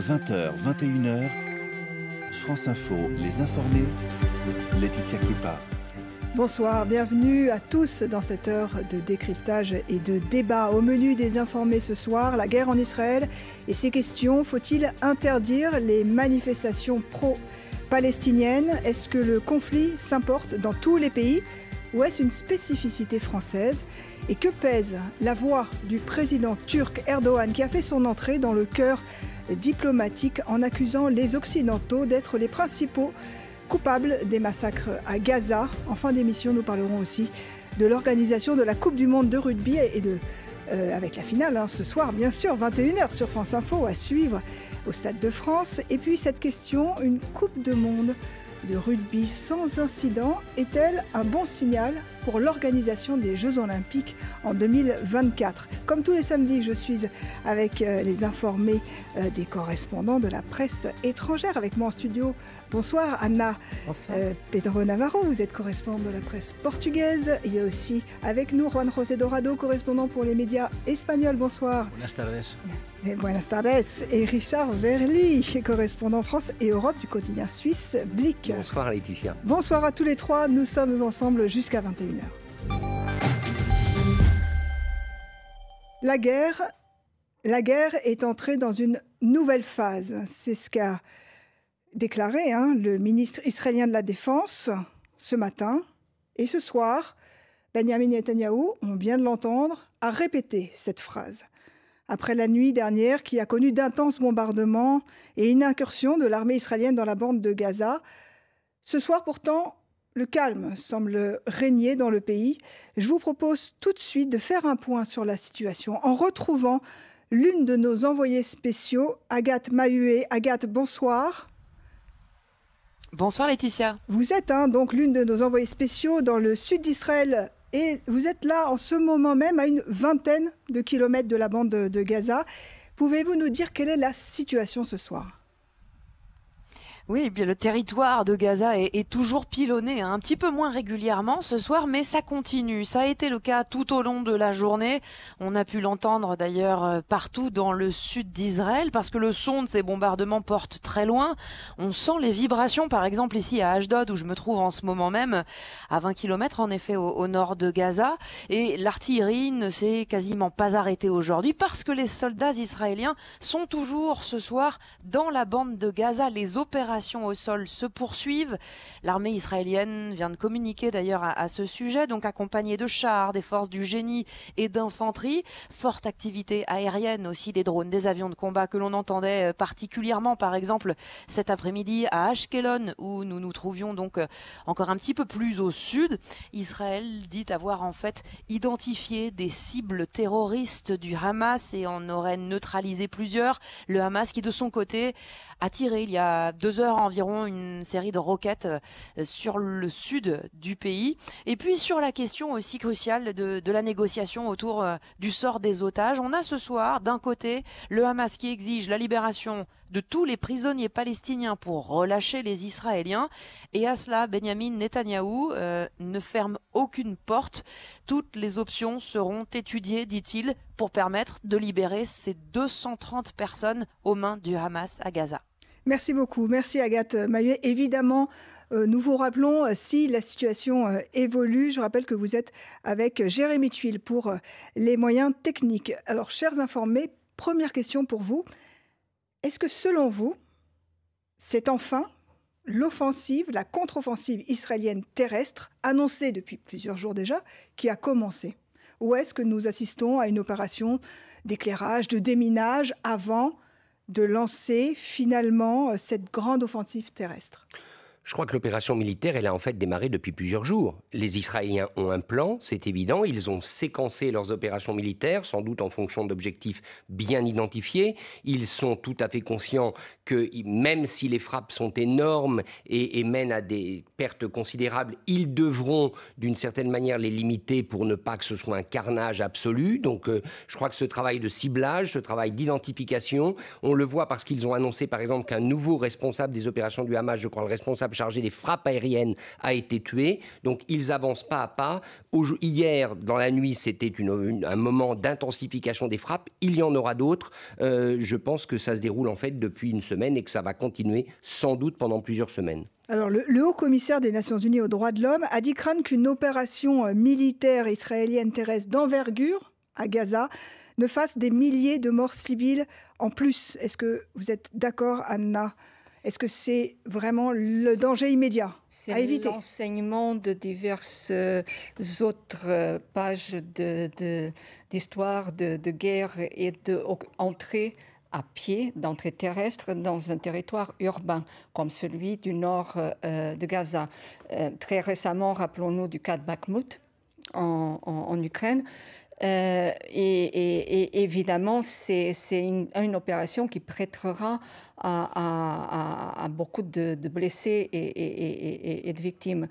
20h, 21h, France Info, les informés, Laetitia Krupa. Bonsoir, bienvenue à tous dans cette heure de décryptage et de débat. Au menu des informés ce soir, la guerre en Israël et ses questions. Faut-il interdire les manifestations pro-palestiniennes? Est-ce que le conflit s'importe dans tous les pays ou est-ce une spécificité française? Et que pèse la voix du président turc Erdogan qui a fait son entrée dans le cœur diplomatique en accusant les Occidentaux d'être les principaux coupables des massacres à Gaza? En fin d'émission, nous parlerons aussi de l'organisation de la Coupe du Monde de rugby et avec la finale ce soir, bien sûr, 21h sur France Info à suivre au Stade de France. Et puis cette question, une Coupe du Monde de rugby sans incident est-elle un bon signal pour l'organisation des Jeux Olympiques en 2024? Comme tous les samedis, je suis avec les informés des correspondants de la presse étrangère. Avec moi en studio, bonsoir Anna. Bonsoir. Pedro Navarro, vous êtes correspondant de la presse portugaise. Il y a aussi avec nous Juan José Dorado, correspondant pour les médias espagnols. Bonsoir. Buenas tardes. Buenas tardes. Et Richard Verly, correspondant France et Europe du quotidien suisse Blick. Bonsoir Laetitia. Bonsoir à tous les trois, nous sommes ensemble jusqu'à 21h. La guerre est entrée dans une nouvelle phase. C'est ce qu'a déclaré le ministre israélien de la Défense ce matin. Et ce soir, Benjamin Netanyahou, on vient de l'entendre, a répété cette phrase. Après la nuit dernière qui a connu d'intenses bombardements et une incursion de l'armée israélienne dans la bande de Gaza, ce soir pourtant, le calme semble régner dans le pays. Je vous propose tout de suite de faire un point sur la situation en retrouvant l'une de nos envoyées spéciaux, Agathe Mahué. Agathe, bonsoir. Bonsoir Laetitia. Vous êtes donc l'une de nos envoyées spéciaux dans le sud d'Israël et vous êtes là en ce moment même à une vingtaine de kilomètres de la bande de Gaza. Pouvez-vous nous dire quelle est la situation ce soir ? Oui, bien le territoire de Gaza est toujours pilonné, un petit peu moins régulièrement ce soir, mais ça continue. Ça a été le cas tout au long de la journée. On a pu l'entendre d'ailleurs partout dans le sud d'Israël, parce que le son de ces bombardements porte très loin. On sent les vibrations, par exemple ici à Ashdod, où je me trouve en ce moment même, à 20 km en effet au nord de Gaza. Et l'artillerie ne s'est quasiment pas arrêtée aujourd'hui, parce que les soldats israéliens sont toujours ce soir dans la bande de Gaza. Les opérations au sol se poursuivent. L'armée israélienne vient de communiquer d'ailleurs à ce sujet, donc accompagnée de chars, des forces du génie et d'infanterie. Forte activité aérienne aussi, des drones, des avions de combat que l'on entendait particulièrement par exemple cet après-midi à Ashkelon où nous nous trouvions donc encore un petit peu plus au sud. Israël dit avoir en fait identifié des cibles terroristes du Hamas et en aurait neutralisé plusieurs. Le Hamas qui de son côté a tiré il y a 2 heures environ une série de roquettes sur le sud du pays. Et puis sur la question aussi cruciale de la négociation autour du sort des otages, on a ce soir d'un côté le Hamas qui exige la libération de tous les prisonniers palestiniens pour relâcher les Israéliens. Et à cela, Benjamin Netanyahou ne ferme aucune porte. Toutes les options seront étudiées, dit-il, pour permettre de libérer ces 230 personnes aux mains du Hamas à Gaza. Merci beaucoup. Merci Agathe Mahué. Évidemment, nous vous rappelons si la situation évolue. Je rappelle que vous êtes avec Jérémy Tuile pour les moyens techniques. Alors, chers informés, première question pour vous. Est-ce que selon vous, c'est enfin l'offensive, la contre-offensive israélienne terrestre, annoncée depuis plusieurs jours déjà, qui a commencé? Ou est-ce que nous assistons à une opération d'éclairage, de déminage avant de lancer finalement cette grande offensive terrestre? Je crois que l'opération militaire, elle a en fait démarré depuis plusieurs jours. Les Israéliens ont un plan, c'est évident. Ils ont séquencé leurs opérations militaires, sans doute en fonction d'objectifs bien identifiés. Ils sont tout à fait conscients que même si les frappes sont énormes et mènent à des pertes considérables, ils devront d'une certaine manière les limiter pour ne pas que ce soit un carnage absolu. Donc je crois que ce travail de ciblage, ce travail d'identification, on le voit parce qu'ils ont annoncé par exemple qu'un nouveau responsable des opérations du Hamas, je crois le responsable chargé des frappes aériennes a été tué. Donc ils avancent pas à pas. Hier, dans la nuit, c'était un moment d'intensification des frappes. Il y en aura d'autres. Je pense que ça se déroule en fait depuis une semaine et que ça va continuer sans doute pendant plusieurs semaines. Alors, le haut-commissaire des Nations Unies aux droits de l'homme a dit craindre qu'une opération militaire israélienne terrestre d'envergure à Gaza ne fasse des milliers de morts civiles en plus. Est-ce que vous êtes d'accord, Anna ? Est-ce que c'est vraiment le danger immédiat à éviter ? C'est l'enseignement de diverses autres pages d'histoire de guerre et d'entrée à pied, d'entrée terrestre dans un territoire urbain comme celui du nord de Gaza. Très récemment, rappelons-nous du cas de Bakhmout en Ukraine. Et évidemment, c'est une opération qui prêtera à beaucoup de blessés et de victimes,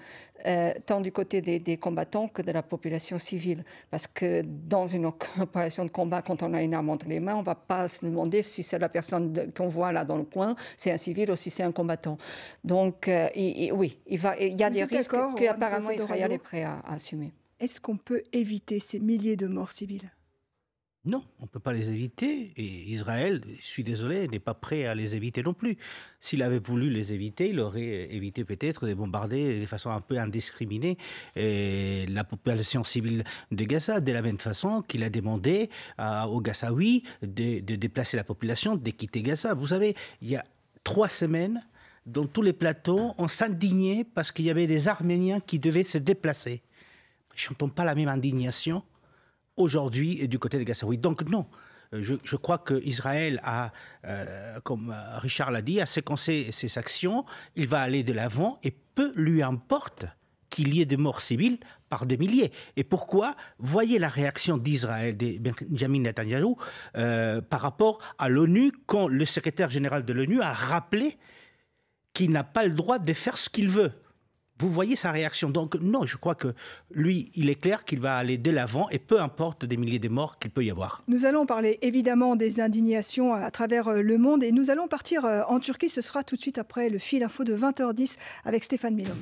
tant du côté des combattants que de la population civile. Parce que dans une opération de combat, quand on a une arme entre les mains, on ne va pas se demander si c'est la personne qu'on voit là dans le coin, c'est un civil ou si c'est un combattant. Donc, oui, il y a des risques qu'apparemment Israël est prêt à assumer. Est-ce qu'on peut éviter ces milliers de morts civiles ? Non, on ne peut pas les éviter. Et Israël, je suis désolé, n'est pas prêt à les éviter non plus. S'il avait voulu les éviter, il aurait évité peut-être de bombarder de façon un peu indiscriminée la population civile de Gaza, de la même façon qu'il a demandé aux Gazaouis de déplacer la population, de quitter Gaza. Vous savez, il y a 3 semaines, dans tous les plateaux, on s'indignait parce qu'il y avait des Arméniens qui devaient se déplacer. Je n'entends pas la même indignation aujourd'hui du côté des Gazaouis. Donc non, je crois qu'Israël a, comme Richard l'a dit, a séquencé ses actions. Il va aller de l'avant et peu lui importe qu'il y ait des morts civiles par des milliers. Et pourquoi ? Voyez la réaction d'Israël, de Benjamin Netanyahou, par rapport à l'ONU, quand le secrétaire général de l'ONU a rappelé qu'il n'a pas le droit de faire ce qu'il veut. Vous voyez sa réaction. Donc non, je crois que lui, il est clair qu'il va aller de l'avant et peu importe des milliers de morts qu'il peut y avoir. Nous allons parler évidemment des indignations à travers le monde et nous allons partir en Turquie. Ce sera tout de suite après le fil info de 20h10 avec Stéphane Milot.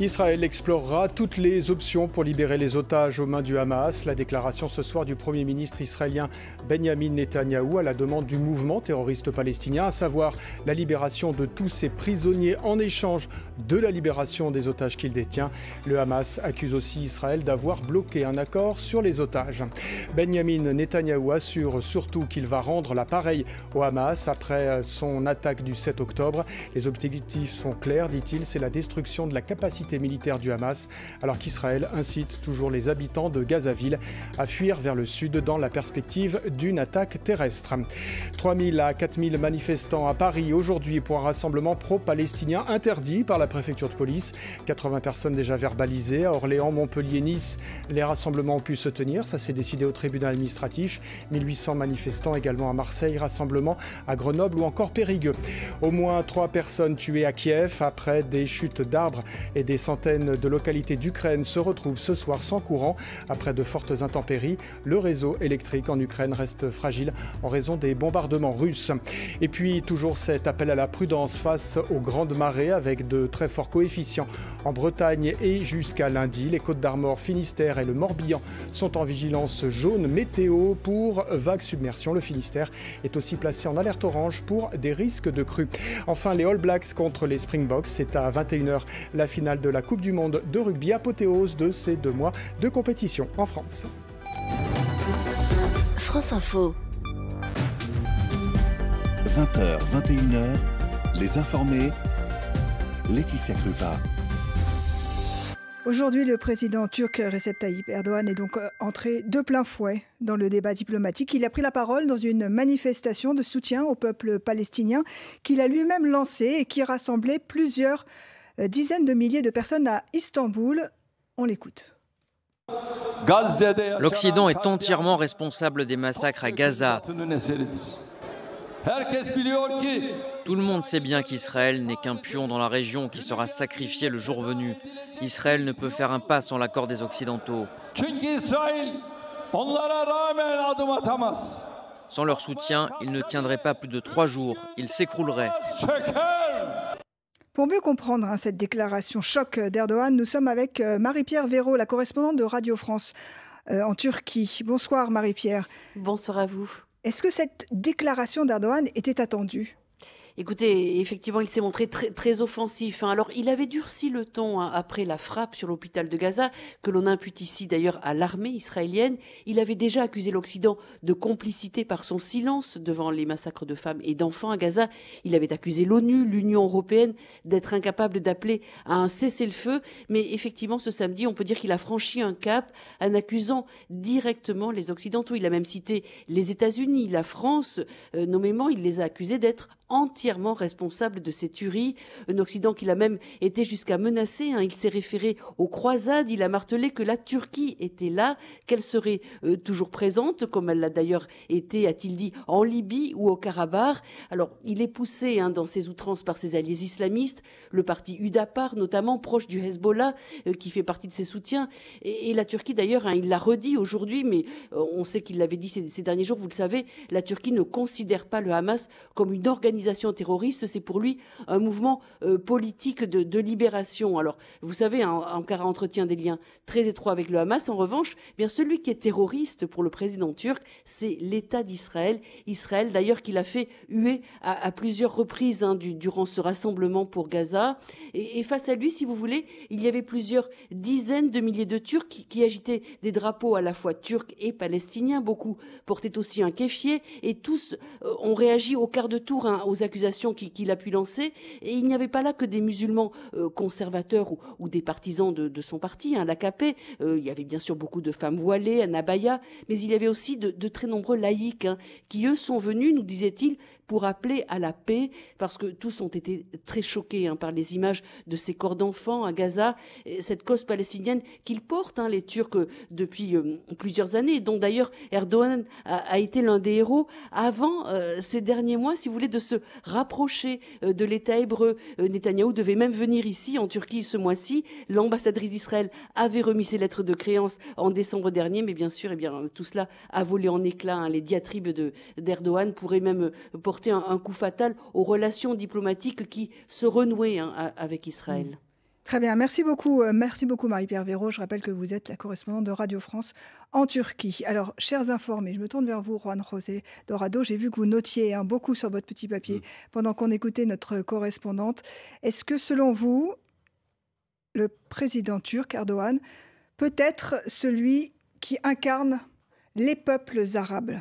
Israël explorera toutes les options pour libérer les otages aux mains du Hamas. La déclaration ce soir du Premier ministre israélien Benjamin Netanyahou à la demande du mouvement terroriste palestinien, à savoir la libération de tous ses prisonniers en échange de la libération des otages qu'il détient. Le Hamas accuse aussi Israël d'avoir bloqué un accord sur les otages. Benjamin Netanyahou assure surtout qu'il va rendre l'appareil au Hamas après son attaque du 7 octobre. Les objectifs sont clairs, dit-il, c'est la destruction de la capacité militaire du Hamas, alors qu'Israël incite toujours les habitants de Gazaville à fuir vers le sud dans la perspective d'une attaque terrestre. 3 000 à 4 000 manifestants à Paris aujourd'hui pour un rassemblement pro-palestinien interdit par la préfecture de police. 80 personnes déjà verbalisées. À Orléans, Montpellier, Nice, les rassemblements ont pu se tenir. Ça s'est décidé au tribunal administratif. 1800 manifestants également à Marseille, rassemblement à Grenoble ou encore Périgueux. Au moins 3 personnes tuées à Kiev après des chutes d'arbres et des centaines de localités d'Ukraine se retrouvent ce soir sans courant après de fortes intempéries. Le réseau électrique en Ukraine reste fragile en raison des bombardements russes. Et puis toujours cet appel à la prudence face aux grandes marées avec de très forts coefficients en Bretagne et jusqu'à lundi. Les Côtes-d'Armor, Finistère et le Morbihan sont en vigilance jaune météo pour vagues submersion. Le Finistère est aussi placé en alerte orange pour des risques de crue. Enfin, les All Blacks contre les Springboks, c'est à 21h la finale de la Coupe du Monde de rugby, apothéose de ces 2 mois de compétition en France. France Info. 20h, 21h, les informés, Laetitia Krupa. Aujourd'hui, le président turc Recep Tayyip Erdogan est donc entré de plein fouet dans le débat diplomatique. Il a pris la parole dans une manifestation de soutien au peuple palestinien qu'il a lui-même lancée et qui rassemblait plusieurs dizaines de milliers de personnes à Istanbul. On l'écoute. L'Occident est entièrement responsable des massacres à Gaza. Tout le monde sait bien qu'Israël n'est qu'un pion dans la région qui sera sacrifié le jour venu. Israël ne peut faire un pas sans l'accord des Occidentaux. Sans leur soutien, il ne tiendrait pas plus de 3 jours. Il s'écroulerait. Pour mieux comprendre cette déclaration choc d'Erdogan, nous sommes avec Marie-Pierre Véraud, la correspondante de Radio France en Turquie. Bonsoir Marie-Pierre. Bonsoir à vous. Est-ce que cette déclaration d'Erdogan était attendue ? Écoutez, effectivement, il s'est montré très offensif. Alors, il avait durci le ton après la frappe sur l'hôpital de Gaza, que l'on impute ici d'ailleurs à l'armée israélienne. Il avait déjà accusé l'Occident de complicité par son silence devant les massacres de femmes et d'enfants à Gaza. Il avait accusé l'ONU, l'Union européenne, d'être incapable d'appeler à un cessez-le-feu. Mais effectivement, ce samedi, on peut dire qu'il a franchi un cap en accusant directement les Occidentaux. Il a même cité les États-Unis, la France, nommément. Il les a accusés d'être entièrement responsable de ces tueries. Un Occident qu'il a même été jusqu'à menacer. Il s'est référé aux croisades. Il a martelé que la Turquie était là, qu'elle serait toujours présente, comme elle l'a d'ailleurs été, a-t-il dit, en Libye ou au Karabakh. Alors, il est poussé dans ses outrances par ses alliés islamistes, le parti Hudapar, notamment proche du Hezbollah, qui fait partie de ses soutiens. Et la Turquie, d'ailleurs, il l'a redit aujourd'hui, mais on sait qu'il l'avait dit ces derniers jours, vous le savez, la Turquie ne considère pas le Hamas comme une organisation terroriste, c'est pour lui un mouvement politique de libération. Alors, vous savez, Ankara entretient des liens très étroits avec le Hamas. En revanche, bien celui qui est terroriste pour le président turc, c'est l'État d'Israël. Israël, d'ailleurs, qu'il a fait huer à plusieurs reprises durant ce rassemblement pour Gaza. Et face à lui, si vous voulez, il y avait plusieurs dizaines de milliers de Turcs qui agitaient des drapeaux à la fois turcs et palestiniens. Beaucoup portaient aussi un kéfier et tous ont réagi au quart de tour aux accusations qu'il a pu lancer. Et il n'y avait pas là que des musulmans conservateurs ou des partisans de son parti, l'AKP. Il y avait bien sûr beaucoup de femmes voilées, un abaya, mais il y avait aussi de très nombreux laïcs qui, eux, sont venus, nous disait-il, pour appeler à la paix, parce que tous ont été très choqués par les images de ces corps d'enfants à Gaza, et cette cause palestinienne qu'ils portent, les Turcs, depuis plusieurs années, dont d'ailleurs Erdogan a été l'un des héros avant ces derniers mois, si vous voulez, de se rapprocher de l'État hébreu. Netanyahou devait même venir ici, en Turquie, ce mois-ci. L'ambassadrice d'Israël avait remis ses lettres de créance en décembre dernier, mais bien sûr, tout cela a volé en éclats. Les diatribes d'Erdogan pourraient même porter un coup fatal aux relations diplomatiques qui se renouaient avec Israël. Très bien, merci beaucoup Marie-Pierre Véraud. Je rappelle que vous êtes la correspondante de Radio France en Turquie. Alors, chers informés, je me tourne vers vous, Juan José Dorado. J'ai vu que vous notiez beaucoup sur votre petit papier pendant qu'on écoutait notre correspondante. Est-ce que, selon vous, le président turc, Erdogan, peut être celui qui incarne les peuples arabes ?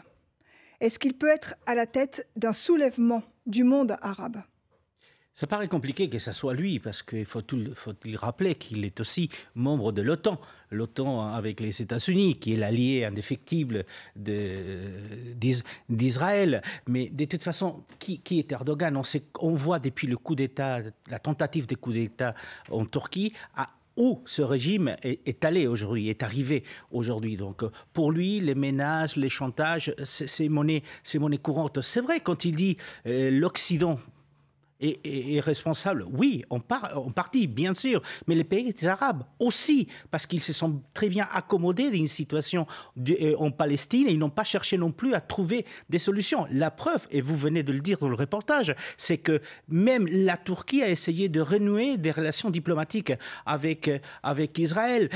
Est-ce qu'il peut être à la tête d'un soulèvement du monde arabe ? Ça paraît compliqué que ce soit lui, parce qu'il faut-il rappeler qu'il est aussi membre de l'OTAN. L'OTAN avec les États-Unis, qui est l'allié indéfectible d'Israël. Mais de toute façon, qui est Erdogan ? On voit depuis le coup d'État, la tentative de coup d'État en Turquie, où ce régime est allé aujourd'hui, est arrivé aujourd'hui. Donc, pour lui, les menaces, les chantages, c'est monnaie courante. C'est vrai, quand il dit l'Occident est responsable, oui, en partie, bien sûr, mais les pays arabes aussi, parce qu'ils se sont très bien accommodés d'une situation en Palestine et ils n'ont pas cherché non plus à trouver des solutions. La preuve, et vous venez de le dire dans le reportage, c'est que même la Turquie a essayé de renouer des relations diplomatiques avec Israël.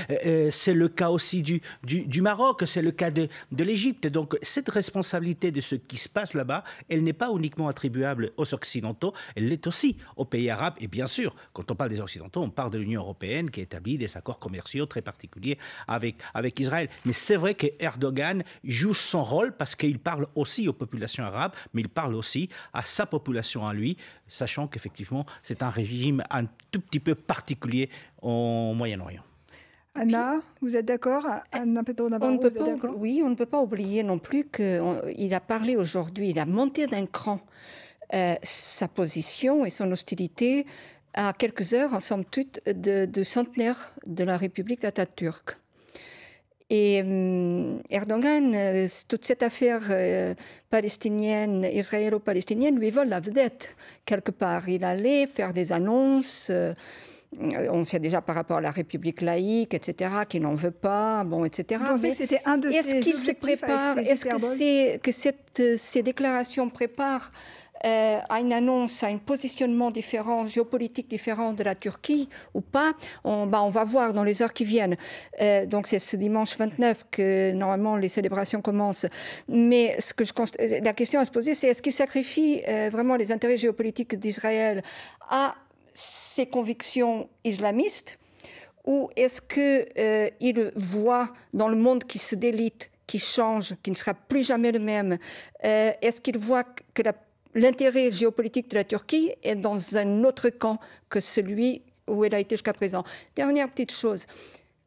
C'est le cas aussi du Maroc, c'est le cas de l'Égypte. Donc cette responsabilité de ce qui se passe là-bas, elle n'est pas uniquement attribuable aux Occidentaux, elle l'est aussi aux pays arabes. Et bien sûr, quand on parle des Occidentaux, on parle de l'Union européenne qui établit des accords commerciaux très particuliers avec Israël. Mais c'est vrai que Erdogan joue son rôle parce qu'il parle aussi aux populations arabes, mais il parle aussi à sa population à lui, sachant qu'effectivement, c'est un régime un tout petit peu particulier au Moyen-Orient. Anna, vous êtes d'accord ? Anna Pedro Navarro, vous êtes d'accord ? Oui, on ne peut pas oublier non plus qu'il a parlé aujourd'hui, il a monté d'un cran sa position et son hostilité à quelques heures, en somme toute, de centenaire de la République d'Atatürk. Et Erdogan, toute cette affaire palestinienne, israélo-palestinienne, lui vole la vedette quelque part. Il allait faire des annonces. On sait déjà par rapport à la République laïque, etc., qu'il n'en veut pas, etc. Vous pensez que c'était un de ses objectifs? Est-ce que ces déclarations préparent à une annonce, à un positionnement différent, géopolitique différent de la Turquie ou pas, on va voir dans les heures qui viennent. Donc c'est ce dimanche 29 que normalement les célébrations commencent. Mais la question à se poser, c'est est-ce qu'il sacrifie vraiment les intérêts géopolitiques d'Israël à ses convictions islamistes, ou est-ce qu'il voit dans le monde qui se délite, qui change, qui ne sera plus jamais le même, est-ce qu'il voit que l'intérêt géopolitique de la Turquie est dans un autre camp que celui où elle a été jusqu'à présent? Dernière petite chose,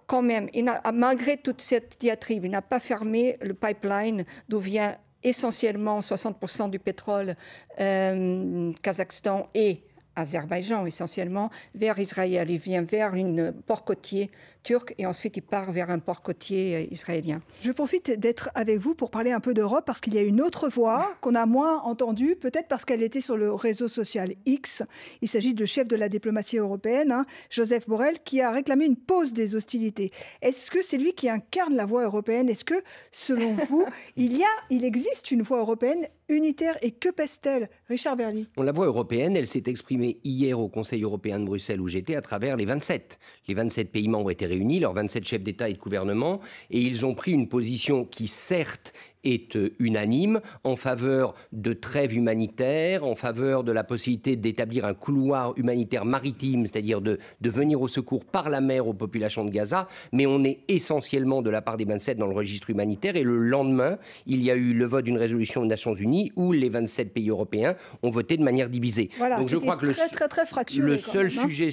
quand même, malgré toute cette diatribe, il n'a pas fermé le pipeline d'où vient essentiellement 60% du pétrole Kazakhstan et Azerbaïdjan essentiellement, vers Israël. Il vient vers un port côtier turc et ensuite il part vers un port côtier israélien. Je profite d'être avec vous pour parler un peu d'Europe parce qu'il y a une autre voix qu'on a moins entendue, peut-être parce qu'elle était sur le réseau social X. Il s'agit du chef de la diplomatie européenne, Joseph Borrell, qui a réclamé une pause des hostilités. Est-ce que c'est lui qui incarne la voix européenne? Est-ce que, selon vous, il existe une voix européenne unitaire et que pèse-t-elle? Richard Berly. La voix européenne, elle s'est exprimée hier au Conseil européen de Bruxelles où j'étais à travers les 27. Les 27 pays membres étaient réunis, leurs 27 chefs d'État et de gouvernement, et ils ont pris une position qui, certes, est unanime en faveur de trêve humanitaire, en faveur de la possibilité d'établir un couloir humanitaire maritime, c'est-à-dire de venir au secours par la mer aux populations de Gaza, mais on est essentiellement de la part des 27 dans le registre humanitaire, et le lendemain, il y a eu le vote d'une résolution des Nations Unies où les 27 pays européens ont voté de manière divisée. Voilà, donc je crois que très fracturé, le seul sujet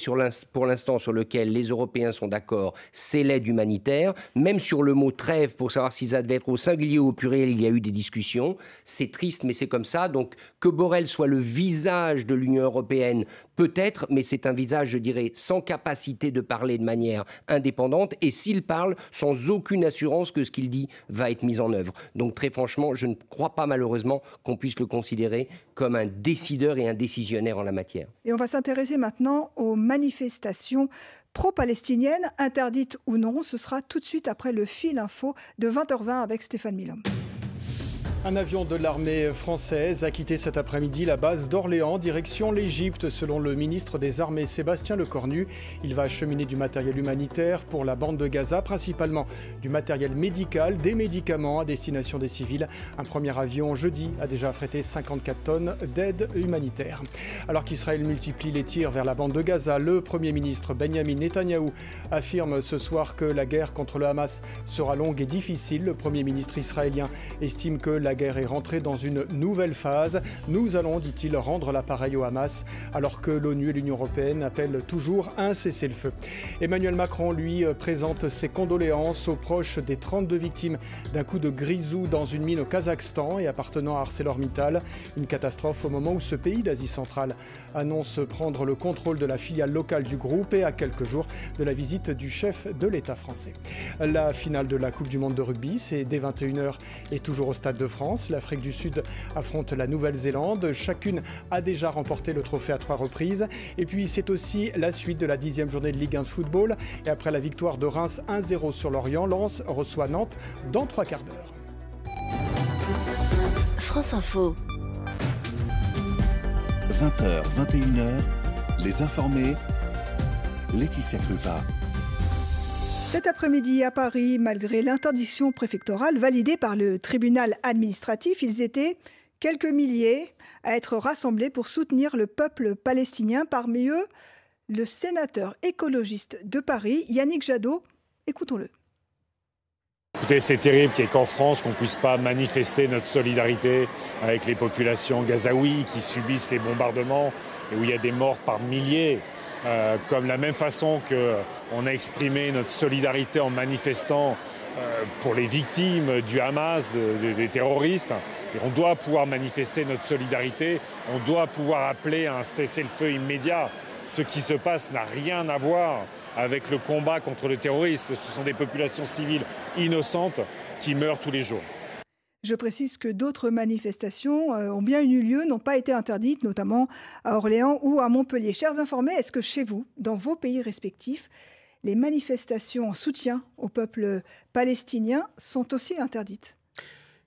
pour l'instant sur lequel les Européens sont d'accord, c'est l'aide humanitaire. Même sur le mot trêve, pour savoir si ça devait être au singulier ou au pluriel, il y a eu des discussions. C'est triste, mais c'est comme ça. Donc, que Borrell soit le visage de l'Union européenne, peut-être, mais c'est un visage, je dirais, sans capacité de parler de manière indépendante. Et s'il parle, sans aucune assurance que ce qu'il dit va être mis en œuvre. Donc, très franchement, je ne crois pas malheureusement qu'on puisse le considérer comme un décideur et un décisionnaire en la matière. Et on va s'intéresser maintenant aux manifestations pro-palestiniennes, interdites ou non. Ce sera tout de suite après le fil info de 20h20 avec Stéphane Milhomme. Un avion de l'armée française a quitté cet après-midi la base d'Orléans, direction l'Égypte, selon le ministre des Armées Sébastien Lecornu. Il va acheminer du matériel humanitaire pour la bande de Gaza, principalement du matériel médical, des médicaments à destination des civils. Un premier avion, jeudi, a déjà affrété 54 tonnes d'aide humanitaire. Alors qu'Israël multiplie les tirs vers la bande de Gaza, le Premier ministre Benyamin Netanyahou affirme ce soir que la guerre contre le Hamas sera longue et difficile. Le Premier ministre israélien estime que la guerre est rentrée dans une nouvelle phase. Nous allons, dit-il, rendre l'appareil au Hamas, alors que l'ONU et l'Union européenne appellent toujours un cessez-le-feu. Emmanuel Macron, lui, présente ses condoléances aux proches des 32 victimes d'un coup de grisou dans une mine au Kazakhstan et appartenant à ArcelorMittal. Une catastrophe au moment où ce pays d'Asie centrale annonce prendre le contrôle de la filiale locale du groupe et à quelques jours de la visite du chef de l'État français. La finale de la Coupe du Monde de rugby, c'est dès 21h et toujours au Stade de France. L'Afrique du Sud affronte la Nouvelle-Zélande. Chacune a déjà remporté le trophée à 3 reprises. Et puis c'est aussi la suite de la 10e journée de Ligue 1 de football. Et après la victoire de Reims 1-0 sur Lorient, Lens reçoit Nantes dans 3 quarts d'heure. France Info. 20h, 21h, les informés, Laetitia Krupa. Cet après-midi à Paris, malgré l'interdiction préfectorale validée par le tribunal administratif, ils étaient quelques milliers à être rassemblés pour soutenir le peuple palestinien. Parmi eux, le sénateur écologiste de Paris, Yannick Jadot. Écoutons-le. Écoutez, c'est terrible qu'en France, qu'on ne puisse pas manifester notre solidarité avec les populations gazaouis qui subissent les bombardements et où il y a des morts par milliers. Comme la même façon qu'on a exprimé notre solidarité en manifestant pour les victimes du Hamas, des terroristes. Et on doit pouvoir manifester notre solidarité, on doit pouvoir appeler à un cessez-le-feu immédiat. Ce qui se passe n'a rien à voir avec le combat contre le terrorisme. Ce sont des populations civiles innocentes qui meurent tous les jours. Je précise que d'autres manifestations ont bien eu lieu, n'ont pas été interdites, notamment à Orléans ou à Montpellier. Chers informés, est-ce que chez vous, dans vos pays respectifs, les manifestations en soutien au peuple palestinien sont aussi interdites ?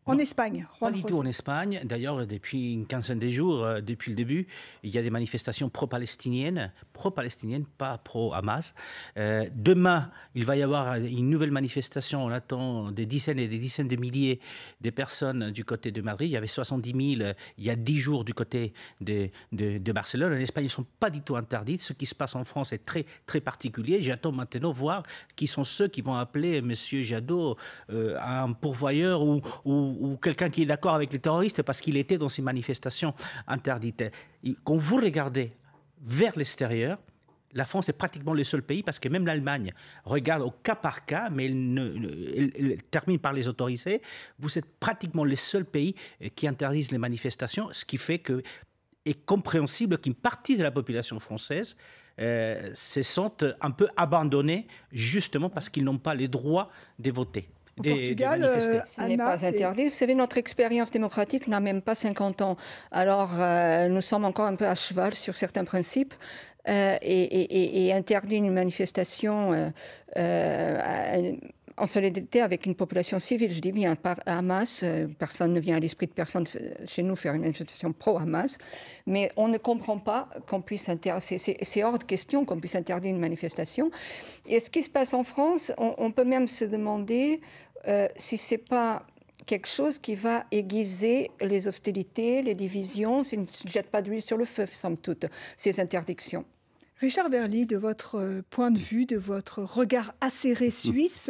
En Espagne, pas du tout en Espagne. D'ailleurs, depuis une quinzaine de jours, depuis le début, il y a des manifestations pro-palestiniennes, pas pro-Hamas. Demain, il va y avoir une nouvelle manifestation. On attend des dizaines et des dizaines de milliers de personnes du côté de Madrid. Il y avait 70 000 il y a 10 jours du côté de Barcelone. En Espagne, ils ne sont pas du tout interdits. Ce qui se passe en France est très, très particulier. J'attends maintenant voir qui sont ceux qui vont appeler M. Jadot un pourvoyeur ou quelqu'un qui est d'accord avec les terroristes parce qu'il était dans ces manifestations interdites. Quand vous regardez vers l'extérieur, la France est pratiquement le seul pays, parce que même l'Allemagne regarde au cas par cas, mais elle termine par les autoriser. Vous êtes pratiquement les seuls pays qui interdisent les manifestations, ce qui fait que est compréhensible qu'une partie de la population française se sentent un peu abandonnés, justement parce qu'ils n'ont pas les droits de voter. Au Portugal, ce n'est pas interdit. Vous savez, notre expérience démocratique n'a même pas 50 ans. Alors, nous sommes encore un peu à cheval sur certains principes. Et interdire une manifestation en solidarité avec une population civile, je dis bien, par Hamas. Personne ne vient à l'esprit de personne chez nous faire une manifestation pro-Hamas. Mais on ne comprend pas qu'on puisse interdire. C'est hors de question qu'on puisse interdire une manifestation. Et ce qui se passe en France, on peut même se demander si ce n'est pas quelque chose qui va aiguiser les hostilités, les divisions, s'il ne se jette pas d'huile sur le feu, somme toute, ces interdictions. Richard Berly, de votre point de vue, de votre regard acéré suisse,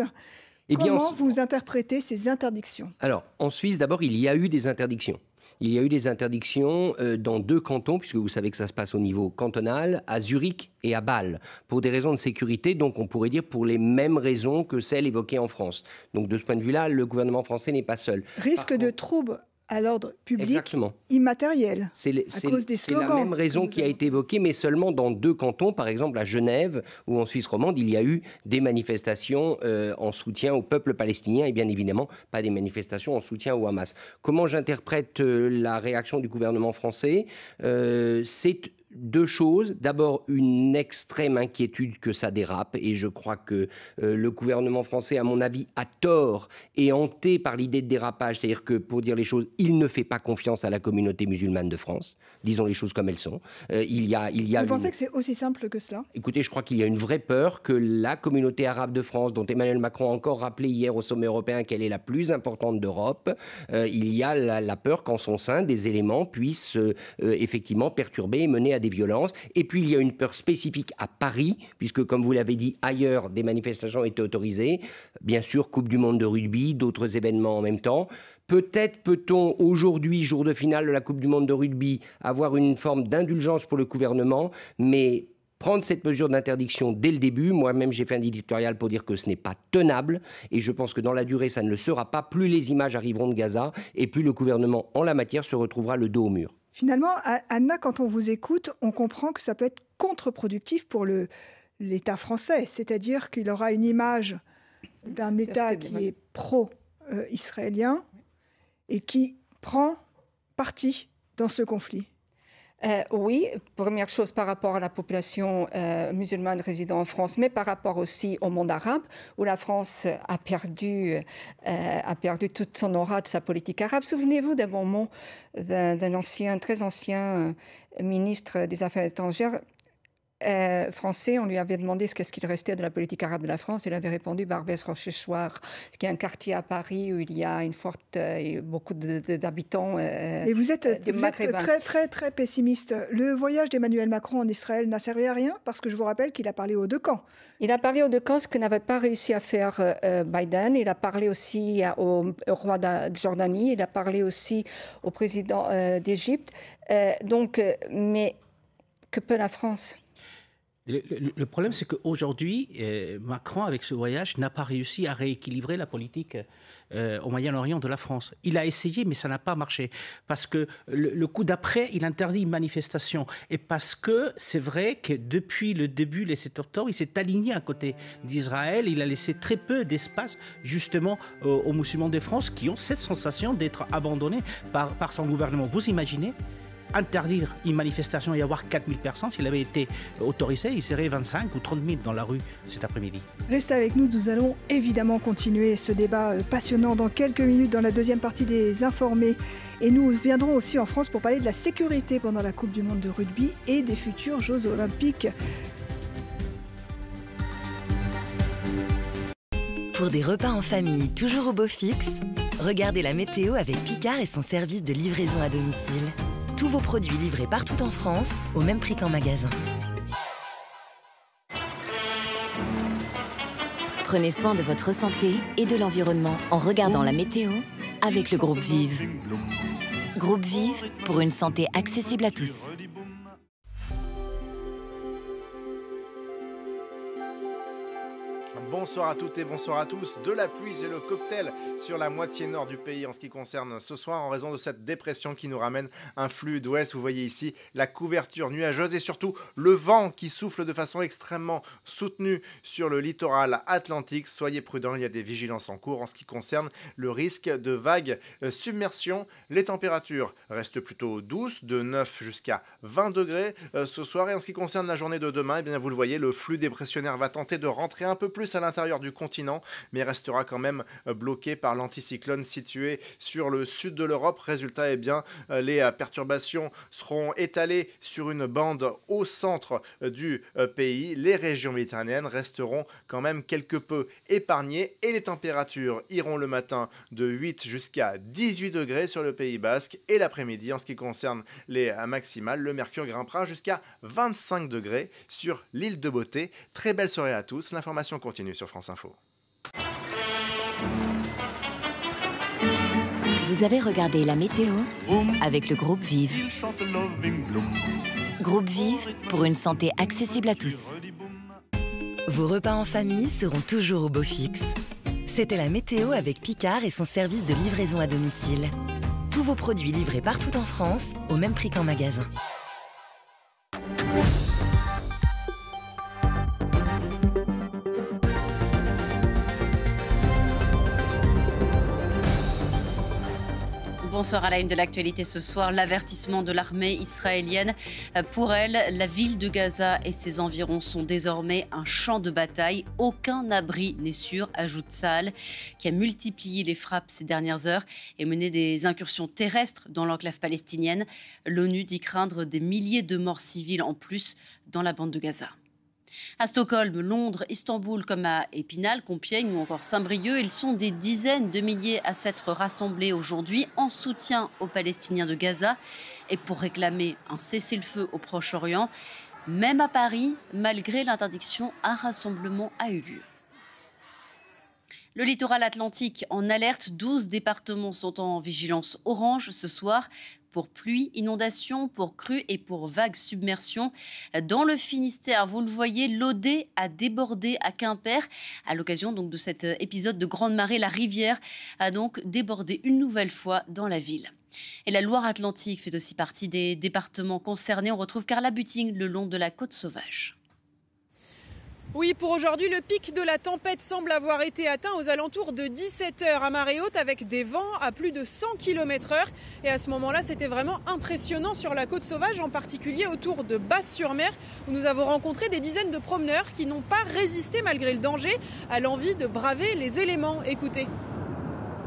comment vous interprétez ces interdictions? Alors, en Suisse, d'abord, il y a eu des interdictions. Il y a eu des interdictions dans 2 cantons, puisque vous savez que ça se passe au niveau cantonal, à Zurich et à Bâle, pour des raisons de sécurité, donc on pourrait dire pour les mêmes raisons que celles évoquées en France. Donc de ce point de vue-là, le gouvernement français n'est pas seul. Risque de troubles à l'ordre public. Exactement. Immatériel, à cause des slogans. C'est la même raison qui a été évoquée, mais seulement dans 2 cantons, par exemple à Genève ou en Suisse romande, il y a eu des manifestations en soutien au peuple palestinien et bien évidemment pas des manifestations en soutien au Hamas. Comment j'interprète la réaction du gouvernement français? C'est 2 choses. D'abord, une extrême inquiétude que ça dérape. Et je crois que le gouvernement français, à mon avis, a tort et hanté par l'idée de dérapage. C'est-à-dire que, pour dire les choses, il ne fait pas confiance à la communauté musulmane de France. Disons les choses comme elles sont. Vous pensez que c'est aussi simple que cela? Écoutez, je crois qu'il y a une vraie peur que la communauté arabe de France, dont Emmanuel Macron a encore rappelé hier au sommet européen qu'elle est la plus importante d'Europe, il y a la peur qu'en son sein, des éléments puissent effectivement perturber et mener à des violences. Et puis, il y a une peur spécifique à Paris, puisque, comme vous l'avez dit, ailleurs, des manifestations étaient autorisées. Bien sûr, Coupe du monde de rugby, d'autres événements en même temps. Peut-être peut-on, aujourd'hui, jour de finale de la Coupe du monde de rugby, avoir une forme d'indulgence pour le gouvernement, mais prendre cette mesure d'interdiction dès le début, moi-même j'ai fait un éditorial pour dire que ce n'est pas tenable, et je pense que dans la durée, ça ne le sera pas. Plus les images arriveront de Gaza, et plus le gouvernement, en la matière, se retrouvera le dos au mur. Finalement, Anna, quand on vous écoute, on comprend que ça peut être contre-productif pour l'État français. C'est-à-dire qu'il aura une image d'un État qui est pro-israélien et qui prend parti dans ce conflit. Oui, première chose par rapport à la population musulmane résidant en France, mais par rapport aussi au monde arabe, où la France a perdu toute son aura de sa politique arabe. Souvenez-vous d'un bon mot d'un ancien, très ancien ministre des Affaires étrangères français. On lui avait demandé qu'est-ce qu'il restait de la politique arabe de la France. Il avait répondu Barbès-Rochechouart, qui est un quartier à Paris où il y a une forte beaucoup d'habitants. Et vous êtes très, très, très pessimiste. Le voyage d'Emmanuel Macron en Israël n'a servi à rien, parce que je vous rappelle qu'il a parlé aux 2 camps. Il a parlé aux 2 camps, ce que n'avait pas réussi à faire Biden. Il a parlé aussi au roi de Jordanie. Il a parlé aussi au président d'Égypte. Mais que peut la France ? Le problème, c'est qu'aujourd'hui, Macron, avec ce voyage, n'a pas réussi à rééquilibrer la politique au Moyen-Orient de la France. Il a essayé, mais ça n'a pas marché. Parce que le coup d'après, il interdit une manifestation. Et parce que c'est vrai que depuis le début, le 7 octobre, il s'est aligné à côté d'Israël. Il a laissé très peu d'espace, justement, aux musulmans de France qui ont cette sensation d'être abandonnés par son gouvernement. Vous imaginez interdire une manifestation et avoir 4000 personnes, s'il avait été autorisé, il serait 25 ou 30 000 dans la rue cet après-midi. Restez avec nous, nous allons évidemment continuer ce débat passionnant dans quelques minutes dans la deuxième partie des Informés. Et nous viendrons aussi en France pour parler de la sécurité pendant la Coupe du Monde de rugby et des futurs Jeux Olympiques. Pour des repas en famille toujours au beau fixe, regardez la météo avec Picard et son service de livraison à domicile. Tous vos produits livrés partout en France, au même prix qu'en magasin. Prenez soin de votre santé et de l'environnement en regardant la météo avec le groupe Vive. Groupe Vive, pour une santé accessible à tous. Bonsoir à toutes et bonsoir à tous. De la pluie et le cocktail sur la moitié nord du pays en ce qui concerne ce soir en raison de cette dépression qui nous ramène un flux d'ouest. Vous voyez ici la couverture nuageuse et surtout le vent qui souffle de façon extrêmement soutenue sur le littoral atlantique. Soyez prudents, il y a des vigilances en cours en ce qui concerne le risque de vagues submersion. Les températures restent plutôt douces, de 9 jusqu'à 20 degrés ce soir. Et en ce qui concerne la journée de demain, eh bien, vous le voyez, le flux dépressionnaire va tenter de rentrer un peu plus à l'intérieur du continent, mais restera quand même bloqué par l'anticyclone situé sur le sud de l'Europe. Résultat, eh bien, les perturbations seront étalées sur une bande au centre du pays. Les régions méditerranéennes resteront quand même quelque peu épargnées et les températures iront le matin de 8 jusqu'à 18 degrés sur le Pays Basque et l'après-midi, en ce qui concerne les maximales, le mercure grimpera jusqu'à 25 degrés sur l'île de Beauté. Très belle soirée à tous. L'information continue sur France Info. Vous avez regardé la météo avec le groupe Vive. Groupe Vive, pour une santé accessible à tous. Vos repas en famille seront toujours au beau fixe. C'était la météo avec Picard et son service de livraison à domicile. Tous vos produits livrés partout en France, au même prix qu'en magasin. Bonsoir à la une de l'actualité ce soir. L'avertissement de l'armée israélienne. Pour elle, la ville de Gaza et ses environs sont désormais un champ de bataille. Aucun abri n'est sûr, ajoute Tsahal, qui a multiplié les frappes ces dernières heures et mené des incursions terrestres dans l'enclave palestinienne. L'ONU dit craindre des milliers de morts civiles en plus dans la bande de Gaza. À Stockholm, Londres, Istanbul, comme à Épinal, Compiègne ou encore Saint-Brieuc, ils sont des dizaines de milliers à s'être rassemblés aujourd'hui en soutien aux Palestiniens de Gaza et pour réclamer un cessez-le-feu au Proche-Orient. Même à Paris, malgré l'interdiction, un rassemblement a eu lieu. Le littoral atlantique en alerte, 12 départements sont en vigilance orange ce soir pour pluie, inondation, pour crues et pour vagues submersion. Dans le Finistère, vous le voyez, l'Odé a débordé à Quimper. À l'occasion donc de cet épisode de grande marée, la rivière a donc débordé une nouvelle fois dans la ville. Et la Loire-Atlantique fait aussi partie des départements concernés. On retrouve Carla Buting le long de la côte sauvage. Oui, pour aujourd'hui, le pic de la tempête semble avoir été atteint aux alentours de 17h à marée haute avec des vents à plus de 100 km/h. Et à ce moment-là, c'était vraiment impressionnant sur la côte sauvage, en particulier autour de Basse-sur-Mer, où nous avons rencontré des dizaines de promeneurs qui n'ont pas résisté malgré le danger à l'envie de braver les éléments. Écoutez.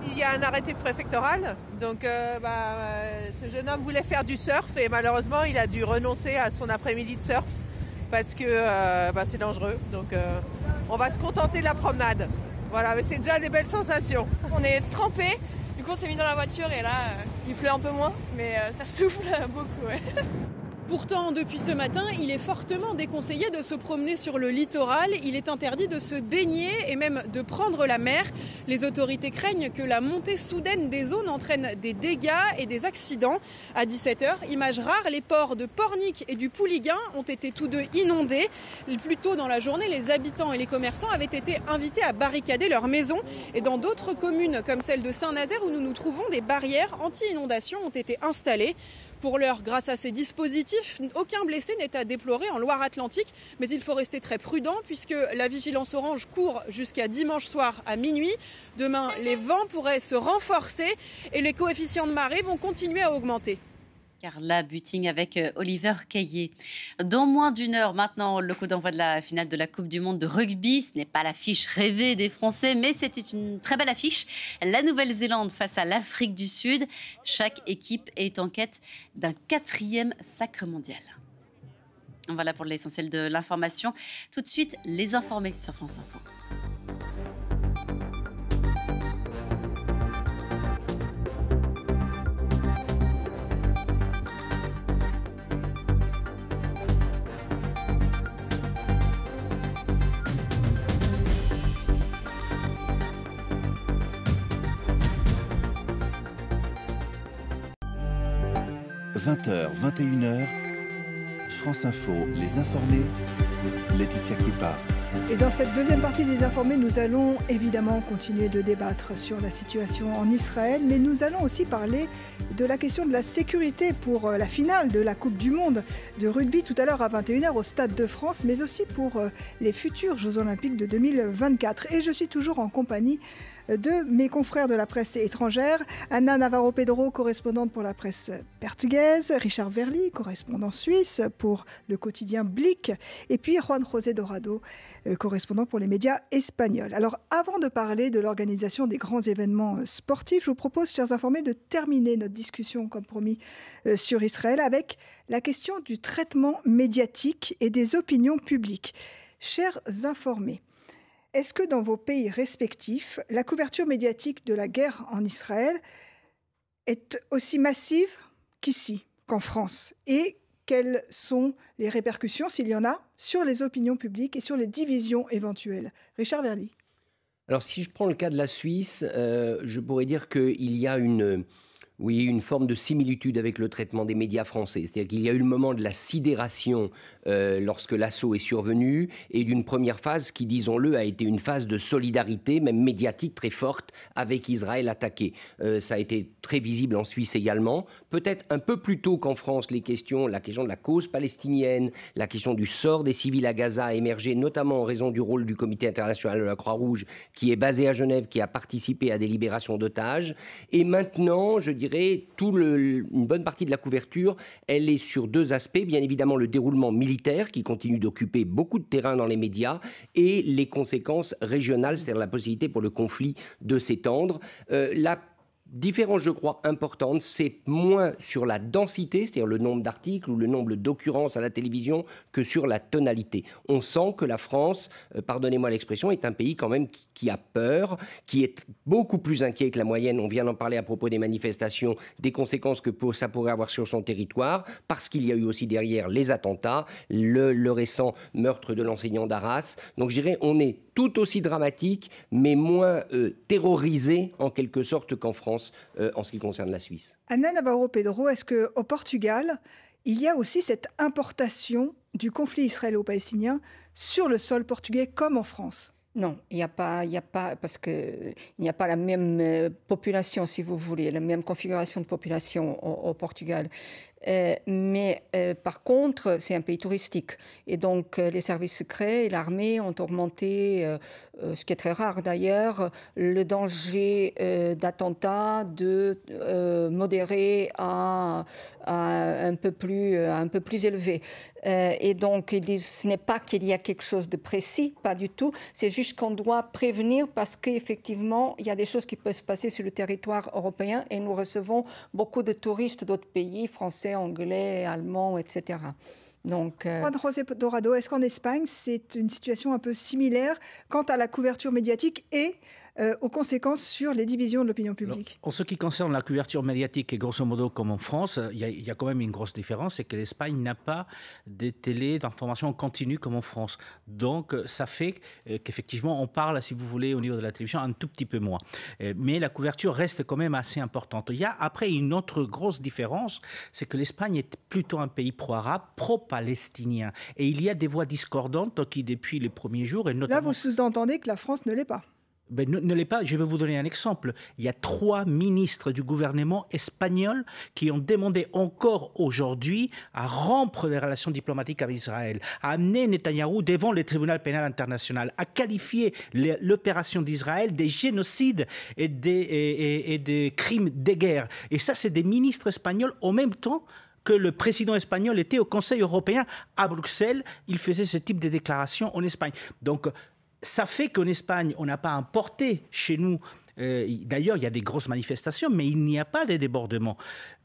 Il y a un arrêté préfectoral, donc ce jeune homme voulait faire du surf et malheureusement, il a dû renoncer à son après-midi de surf. Parce que c'est dangereux, donc on va se contenter de la promenade. Voilà, mais c'est déjà des belles sensations. On est trempés, du coup on s'est mis dans la voiture et là il pleut un peu moins, mais ça souffle beaucoup. Ouais. Pourtant, depuis ce matin, il est fortement déconseillé de se promener sur le littoral. Il est interdit de se baigner et même de prendre la mer. Les autorités craignent que la montée soudaine des eaux n'entraîne des dégâts et des accidents. À 17h, image rare, les ports de Pornic et du Pouliguen ont été tous deux inondés. Plus tôt dans la journée, les habitants et les commerçants avaient été invités à barricader leurs maisons. Et dans d'autres communes, comme celle de Saint-Nazaire, où nous nous trouvons, des barrières anti-inondation ont été installées. Pour l'heure, grâce à ces dispositifs, aucun blessé n'est à déplorer en Loire-Atlantique. Mais il faut rester très prudent puisque la vigilance orange court jusqu'à dimanche soir à minuit. Demain, les vents pourraient se renforcer et les coefficients de marée vont continuer à augmenter. Carla Buting avec Oliver Caillé. Dans moins d'une heure maintenant, le coup d'envoi de la finale de la Coupe du Monde de rugby. Ce n'est pas l'affiche rêvée des Français, mais c'était une très belle affiche. La Nouvelle-Zélande face à l'Afrique du Sud. Chaque équipe est en quête d'un 4e sacre mondial. Voilà pour l'essentiel de l'information. Tout de suite, les informés sur France Info. – 20h, 21h, France Info, les informés, Laetitia Krupa. Et dans cette deuxième partie des informés, nous allons évidemment continuer de débattre sur la situation en Israël, mais nous allons aussi parler de la question de la sécurité pour la finale de la Coupe du Monde de rugby tout à l'heure à 21h au Stade de France, mais aussi pour les futurs Jeux Olympiques de 2024. Et je suis toujours en compagnie de mes confrères de la presse étrangère, Anna Navarro-Pedro, correspondante pour la presse portugaise, Richard Verly, correspondant suisse pour le quotidien Blick, et puis Juan José Dorado, correspondant pour les médias espagnols. Alors, avant de parler de l'organisation des grands événements sportifs, je vous propose, chers informés, de terminer notre discussion, comme promis, sur Israël, avec la question du traitement médiatique et des opinions publiques. Chers informés, est-ce que dans vos pays respectifs, la couverture médiatique de la guerre en Israël est aussi massive qu'ici, qu'en France? Et quelles sont les répercussions, s'il y en a, sur les opinions publiques et sur les divisions éventuelles? Richard Verly. Alors, si je prends le cas de la Suisse, je pourrais dire qu'il y a une forme de similitude avec le traitement des médias français. C'est-à-dire qu'il y a eu le moment de la sidération lorsque l'assaut est survenu et d'une première phase qui, disons-le, a été une phase de solidarité, même médiatique, très forte avec Israël attaqué. Ça a été très visible en Suisse également. Peut-être un peu plus tôt qu'en France, la question de la cause palestinienne, la question du sort des civils à Gaza a émergé, notamment en raison du rôle du Comité international de la Croix-Rouge, qui est basé à Genève, qui a participé à des libérations d'otages. Et maintenant, je dirais, une bonne partie de la couverture, elle est sur deux aspects. Bien évidemment, le déroulement militaire qui continue d'occuper beaucoup de terrain dans les médias et les conséquences régionales, c'est-à-dire la possibilité pour le conflit de s'étendre. La différence, je crois, importante, c'est moins sur la densité, c'est-à-dire le nombre d'articles ou le nombre d'occurrences à la télévision, que sur la tonalité. On sent que la France, pardonnez-moi l'expression, est un pays quand même qui a peur, qui est beaucoup plus inquiet que la moyenne. On vient d'en parler à propos des manifestations, des conséquences que ça pourrait avoir sur son territoire, parce qu'il y a eu aussi derrière les attentats, le récent meurtre de l'enseignant d'Arras. Donc je dirais, on est tout aussi dramatique, mais moins terrorisé en quelque sorte qu'en France, en ce qui concerne la Suisse. Anna Navarro-Pedro, est-ce qu'au Portugal, il y a aussi cette importation du conflit israélo-palestinien sur le sol portugais comme en France? Non, il n'y a pas, parce qu'il n'y a pas la même population, si vous voulez, la même configuration de population au Portugal. Mais par contre, c'est un pays touristique. Et donc, les services secrets et l'armée ont augmenté, ce qui est très rare d'ailleurs, le danger d'attentats de modéré à un peu plus élevé. Et donc, ils disent, ce n'est pas qu'il y a quelque chose de précis, pas du tout. C'est juste qu'on doit prévenir parce qu'effectivement, il y a des choses qui peuvent se passer sur le territoire européen et nous recevons beaucoup de touristes d'autres pays, français, anglais, allemands, etc. Donc, Juan José Dorado, est-ce qu'en Espagne, c'est une situation un peu similaire quant à la couverture médiatique et aux conséquences sur les divisions de l'opinion publique? En ce qui concerne la couverture médiatique, et grosso modo comme en France, il y a quand même une grosse différence, c'est que l'Espagne n'a pas de télé d'information continue comme en France. Donc ça fait qu'effectivement on parle, si vous voulez, au niveau de la télévision, un tout petit peu moins. Mais la couverture reste quand même assez importante. Il y a après une autre grosse différence, c'est que l'Espagne est plutôt un pays pro-arabe, pro-palestinien. Et il y a des voix discordantes qui, depuis les premiers jours... Et notamment... Là, vous sous-entendez que la France ne l'est pas? Ne l'est pas. Je vais vous donner un exemple. Il y a 3 ministres du gouvernement espagnol qui ont demandé encore aujourd'hui à rompre les relations diplomatiques avec Israël, à amener Netanyahou devant le tribunal pénal international, à qualifier l'opération d'Israël des génocides et des crimes de guerre. Et ça, c'est des ministres espagnols en même temps que le président espagnol était au Conseil européen à Bruxelles. Il faisait ce type de déclaration en Espagne. Donc, ça fait qu'en Espagne, on n'a pas importé chez nous. D'ailleurs, il y a des grosses manifestations, mais il n'y a pas de débordements.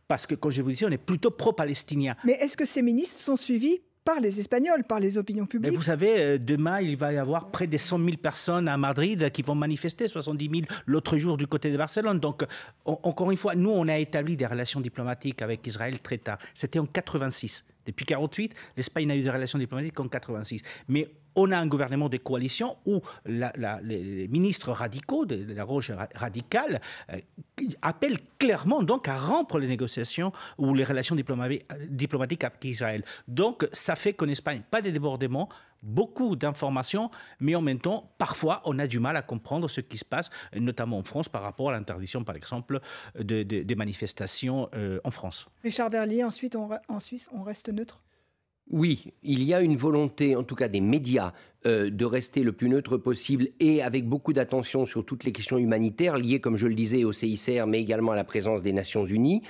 Parce que, comme je vous disais, on est plutôt pro-palestinien. Mais est-ce que ces ministres sont suivis par les Espagnols, par les opinions publiques? Mais vous savez, demain, il va y avoir près de 100 000 personnes à Madrid qui vont manifester, 70 000 l'autre jour du côté de Barcelone. Donc, encore une fois, nous, on a établi des relations diplomatiques avec Israël très tard. C'était en 86. Depuis 1948, l'Espagne n'a eu des relations diplomatiques qu'en 86. Mais on a un gouvernement de coalition où les ministres radicaux de la gauche radicale appellent clairement donc à rompre les négociations ou les relations diplomatiques avec Israël. Donc, ça fait qu'en Espagne, pas de débordements, beaucoup d'informations, mais en même temps, parfois, on a du mal à comprendre ce qui se passe, notamment en France, par rapport à l'interdiction, par exemple, des manifestations en France. Richard Verlier, ensuite, en Suisse, on reste neutre? Oui, il y a une volonté, en tout cas des médias, de rester le plus neutre possible et avec beaucoup d'attention sur toutes les questions humanitaires liées, comme je le disais, au CICR, mais également à la présence des Nations Unies.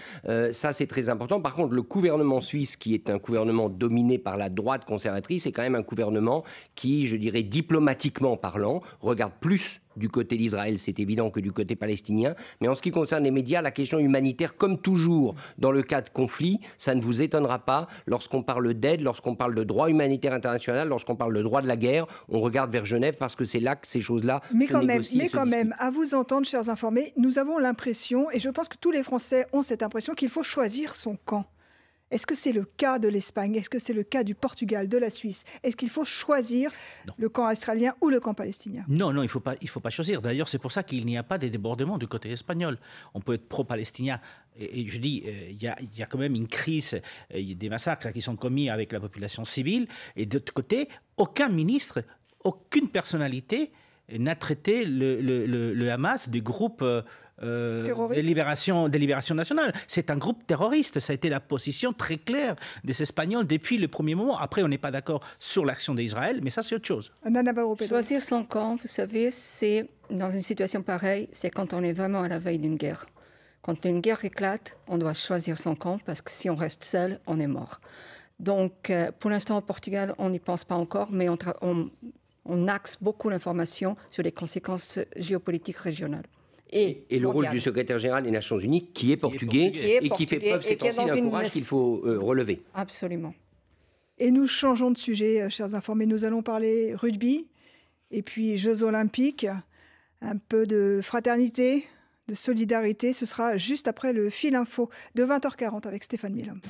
Ça, c'est très important. Par contre, le gouvernement suisse, qui est un gouvernement dominé par la droite conservatrice, est quand même un gouvernement qui, je dirais, diplomatiquement parlant, regarde plus du côté d'Israël, c'est évident, que du côté palestinien. Mais en ce qui concerne les médias, la question humanitaire, comme toujours dans le cas de conflit, ça ne vous étonnera pas. Lorsqu'on parle d'aide, lorsqu'on parle de droit humanitaire international, lorsqu'on parle de droit de la guerre, on regarde vers Genève parce que c'est là que ces choses-là se négocient. Mais quand même, à vous entendre, chers informés, nous avons l'impression, et je pense que tous les Français ont cette impression, qu'il faut choisir son camp. Est-ce que c'est le cas de l'Espagne? Est-ce que c'est le cas du Portugal, de la Suisse? Est-ce qu'il faut choisir le camp israélien ou le camp palestinien? Non, il faut pas choisir. D'ailleurs, c'est pour ça qu'il n'y a pas de débordement du côté espagnol. On peut être pro-palestinien. Et je dis, il y a quand même une crise, il y a des massacres qui sont commis avec la population civile. Et de l'autre côté, aucun ministre, aucune personnalité n'a traité le Hamas de groupe... de libération nationale. C'est un groupe terroriste. Ça a été la position très claire des Espagnols depuis le premier moment. Après, on n'est pas d'accord sur l'action d'Israël, mais ça, c'est autre chose. Choisir son camp, vous savez, c'est dans une situation pareille, c'est quand on est vraiment à la veille d'une guerre. Quand une guerre éclate, on doit choisir son camp parce que si on reste seul, on est mort. Donc, pour l'instant, au Portugal, on n'y pense pas encore, mais on axe beaucoup l'information sur les conséquences géopolitiques régionales. Et le rôle du secrétaire général des Nations Unies, qui est portugais et qui fait preuve ces temps-ci d'un courage qu'il faut relever. Absolument. Et nous changeons de sujet, chers informés. Nous allons parler rugby et puis Jeux Olympiques. Un peu de fraternité, de solidarité. Ce sera juste après le fil info de 20h40 avec Stéphane Milhomme.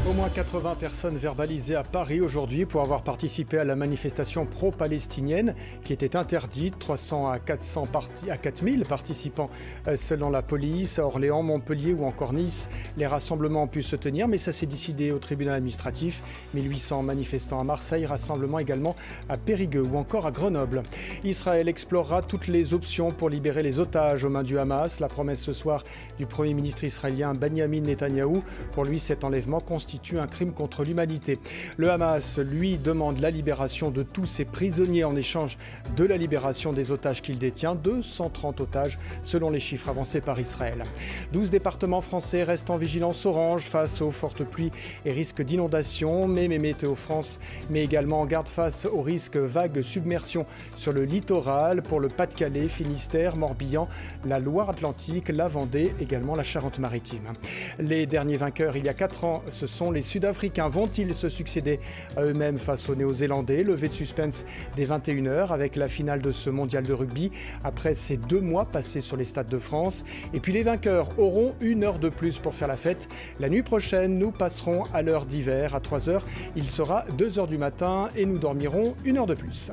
Au moins 80 personnes verbalisées à Paris aujourd'hui pour avoir participé à la manifestation pro-palestinienne qui était interdite. 300 à 4000 participants selon la police. À Orléans, Montpellier ou encore Nice, les rassemblements ont pu se tenir, mais ça s'est décidé au tribunal administratif. 1800 manifestants à Marseille, rassemblement également à Périgueux ou encore à Grenoble. Israël explorera toutes les options pour libérer les otages aux mains du Hamas. La promesse ce soir du Premier ministre israélien Benyamin Netanyahou. Pour lui, cet enlèvement constitue un crime contre l'humanité. Le Hamas, lui, demande la libération de tous ses prisonniers en échange de la libération des otages qu'il détient, 230 otages selon les chiffres avancés par Israël. 12 départements français restent en vigilance orange face aux fortes pluies et risques d'inondation. Mais Météo France met également en garde face au risque vague submersion sur le littoral pour le Pas-de-Calais, Finistère, Morbihan, la Loire-Atlantique, la Vendée, également la Charente-Maritime. Les derniers vainqueurs il y a 4 ans, ce sont les Sud-Africains. Vont-ils se succéder à eux-mêmes face aux Néo-Zélandais? Levé de suspense dès 21h avec la finale de ce mondial de rugby après ces 2 mois passés sur les stades de France. Et puis les vainqueurs auront 1 heure de plus pour faire la fête. La nuit prochaine, nous passerons à l'heure d'hiver. À 3h, il sera 2h du matin et nous dormirons 1 heure de plus.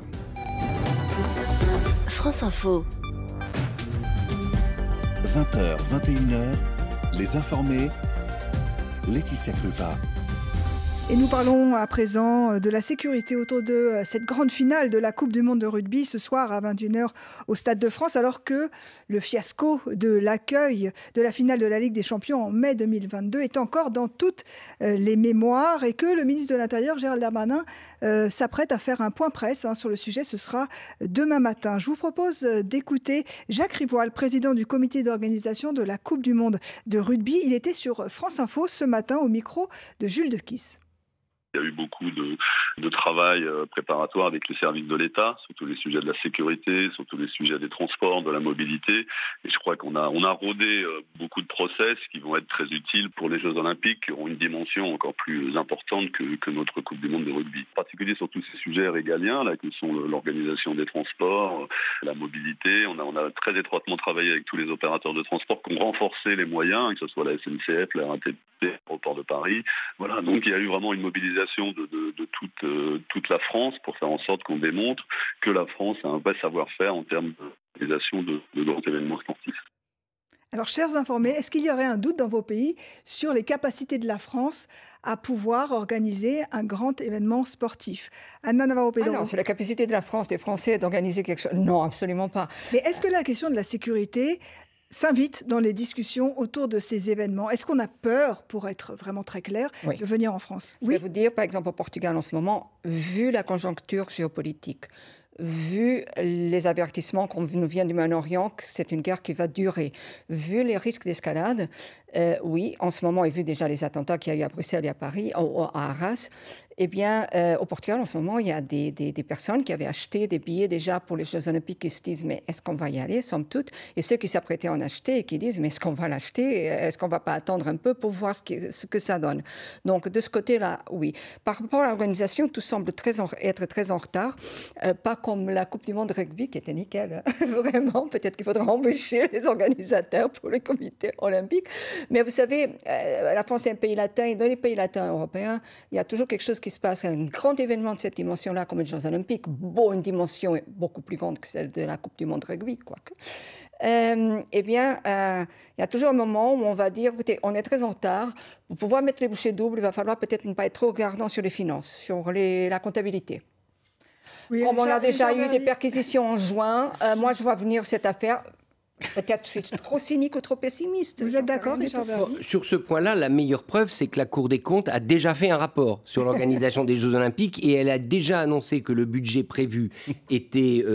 France Info. 20h, 21h, les informés, Laetitia Krupa. Et nous parlons à présent de la sécurité autour de cette grande finale de la Coupe du Monde de rugby ce soir à 21h au Stade de France, alors que le fiasco de l'accueil de la finale de la Ligue des Champions en mai 2022 est encore dans toutes les mémoires et que le ministre de l'Intérieur, Gérald Darmanin, s'apprête à faire un point presse sur le sujet. Ce sera demain matin. Je vous propose d'écouter Jacques Rivoal, président du comité d'organisation de la Coupe du Monde de rugby. Il était sur France Info ce matin au micro de Jules Dequisse. Il y a eu beaucoup de travail préparatoire avec les services de l'État, sur tous les sujets de la sécurité, sur tous les sujets des transports, de la mobilité. Et je crois qu'on a rodé beaucoup de process qui vont être très utiles pour les Jeux Olympiques, qui auront une dimension encore plus importante que notre Coupe du Monde de rugby. En particulier sur tous ces sujets régaliens, là, que sont l'organisation des transports, la mobilité. On a très étroitement travaillé avec tous les opérateurs de transport qui ont renforcé les moyens, que ce soit la SNCF, la RATP, l'aéroport de Paris. Voilà, donc il y a eu vraiment une mobilisation de toute la France pour faire en sorte qu'on démontre que la France a un vrai savoir-faire en termes d'organisation de grands événements sportifs. Alors, chers informés, est-ce qu'il y aurait un doute dans vos pays sur les capacités de la France à pouvoir organiser un grand événement sportif? Anna Navarro-Pedro. Non, sur la capacité de la France, des Français d'organiser quelque chose. Non, absolument pas. Mais est-ce que la question de la sécurité s'invite dans les discussions autour de ces événements? Est-ce qu'on a peur, pour être vraiment très clair, de venir en France? Je vais vous dire, par exemple, au Portugal en ce moment, vu la conjoncture géopolitique, vu les avertissements qu'on nous vient du Moyen-Orient, que c'est une guerre qui va durer, vu les risques d'escalade, oui, en ce moment, et vu déjà les attentats qu'il y a eu à Bruxelles et à Paris, à Arras, eh bien, au Portugal, en ce moment, il y a des personnes qui avaient acheté des billets déjà pour les Jeux Olympiques qui se disent « mais est-ce qu'on va y aller, somme toute ?» Et ceux qui s'apprêtaient à en acheter et qui disent « mais est-ce qu'on va l'acheter? Est-ce qu'on ne va pas attendre un peu pour voir ce que ça donne ?» Donc, de ce côté-là, oui. Par rapport à l'organisation, tout semble être très en retard. Pas comme la Coupe du Monde de rugby, qui était nickel. Vraiment, peut-être qu'il faudra embaucher les organisateurs pour le comité olympique. Mais vous savez, la France est un pays latin, et dans les pays latins européens, il y a toujours quelque chose qui se passe. Un grand événement de cette dimension-là, comme les Jeux Olympiques, une dimension beaucoup plus grande que celle de la Coupe du Monde de rugby, quoique. Eh bien, il y a toujours un moment où on va dire, écoutez, on est très en retard. Pour pouvoir mettre les bouchées doubles, il va falloir peut-être ne pas être trop regardant sur les finances, sur la comptabilité. Oui, comme on a déjà eu des perquisitions en juin, moi, je vois venir cette affaire. Peut-être je suis trop cynique ou trop pessimiste. Vous êtes d'accord, Richard Verny? Sur ce point-là, la meilleure preuve, c'est que la Cour des comptes a déjà fait un rapport sur l'organisation des Jeux Olympiques et elle a déjà annoncé que le budget prévu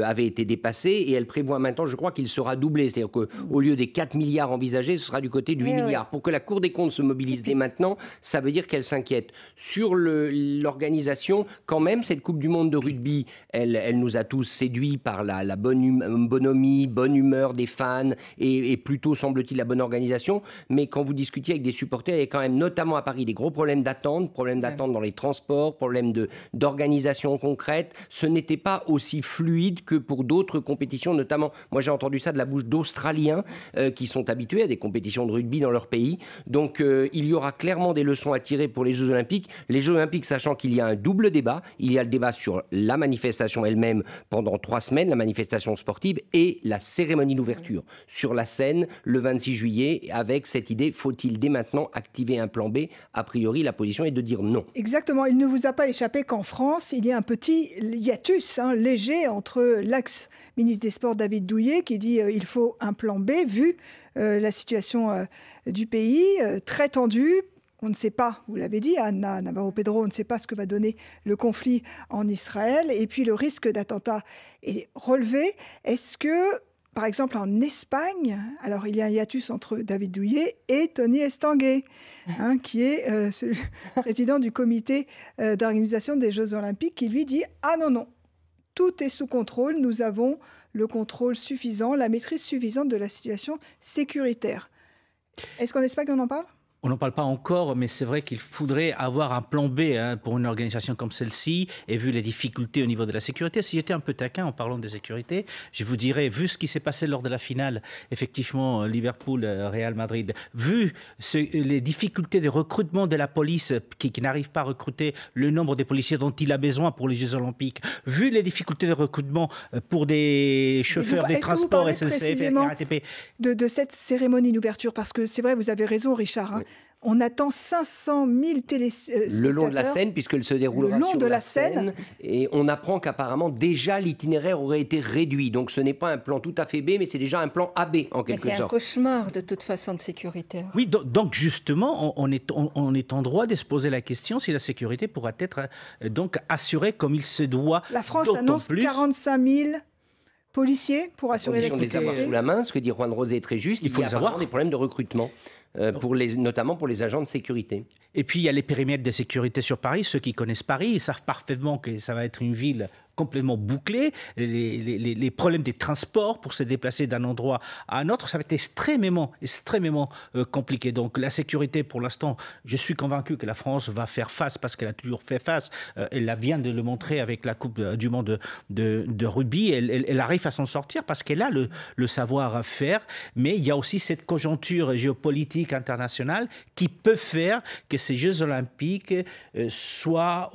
avait été dépassé et elle prévoit maintenant, je crois, qu'il sera doublé. C'est-à-dire qu'au lieu des 4 milliards envisagés, ce sera du côté de 8 milliards. Oui. Pour que la Cour des comptes se mobilise dès maintenant, ça veut dire qu'elle s'inquiète. Sur l'organisation, quand même, cette Coupe du Monde de rugby, elle nous a tous séduits par la bonhomie, bonne humeur des fans, et plutôt, semble-t-il, la bonne organisation. Mais quand vous discutiez avec des supporters, il y a quand même, notamment à Paris, des gros problèmes d'attente dans les transports, problèmes d'organisation concrète. Ce n'était pas aussi fluide que pour d'autres compétitions, notamment, moi j'ai entendu ça de la bouche d'Australiens qui sont habitués à des compétitions de rugby dans leur pays. Donc il y aura clairement des leçons à tirer pour les Jeux Olympiques. Les Jeux Olympiques, sachant qu'il y a un double débat. Il y a le débat sur la manifestation elle-même pendant 3 semaines, la manifestation sportive, et la cérémonie d'ouverture sur la scène le 26 juillet avec cette idée, faut-il dès maintenant activer un plan B? A priori, la position est de dire non. Exactement. Il ne vous a pas échappé qu'en France, il y a un petit hiatus léger entre l'ex-ministre des Sports David Douillet qui dit il faut un plan B vu la situation du pays, très tendue. On ne sait pas, vous l'avez dit, Anna Navarro-Pedro, on ne sait pas ce que va donner le conflit en Israël. Et puis le risque d'attentat est relevé. Est-ce que, par exemple, en Espagne, alors il y a un hiatus entre David Douillet et Tony Estanguet, qui est président du comité d'organisation des Jeux Olympiques, qui lui dit « Ah non, tout est sous contrôle, nous avons le contrôle suffisant, la maîtrise suffisante de la situation sécuritaire ». Est-ce qu'en Espagne, on en parle ? On n'en parle pas encore, mais c'est vrai qu'il faudrait avoir un plan B pour une organisation comme celle-ci, et vu les difficultés au niveau de la sécurité. Si j'étais un peu taquin en parlant de sécurité, je vous dirais, vu ce qui s'est passé lors de la finale, effectivement, Liverpool-Real Madrid, vu les difficultés de recrutement de la police qui n'arrive pas à recruter le nombre de policiers dont il a besoin pour les Jeux Olympiques, vu les difficultés de recrutement pour des chauffeurs des transports SNCF et RATP. De cette cérémonie d'ouverture, parce que c'est vrai, vous avez raison, Richard, On attend 500 000 téléspectateurs. Le long de la Seine, puisqu'elle se déroulera sur la Seine. Et on apprend qu'apparemment, déjà, l'itinéraire aurait été réduit. Donc, ce n'est pas un plan tout à fait B, mais c'est déjà un plan AB, en quelque sorte. C'est un cauchemar, de toute façon, de sécuritaire. Oui, donc justement, on est en droit de se poser la question si la sécurité pourra être donc assurée comme il se doit. La France annonce 45 000 policiers pour assurer la sécurité. Les avoir sous la main, ce que dit Juan Rosé est très juste. Il faut les avoir. Des problèmes de recrutement, notamment pour les agents de sécurité. Et puis il y a les périmètres de sécurité sur Paris. Ceux qui connaissent Paris, ils savent parfaitement que ça va être une ville complètement bouclée. Les problèmes des transports pour se déplacer d'un endroit à un autre, ça va être extrêmement compliqué. Donc la sécurité, pour l'instant, je suis convaincu que la France va faire face parce qu'elle a toujours fait face. Elle vient de le montrer avec la Coupe du Monde de rugby. Elle arrive à s'en sortir parce qu'elle a le savoir-faire. Mais il y a aussi cette conjoncture géopolitique internationale qui peut faire que ces Jeux Olympiques soient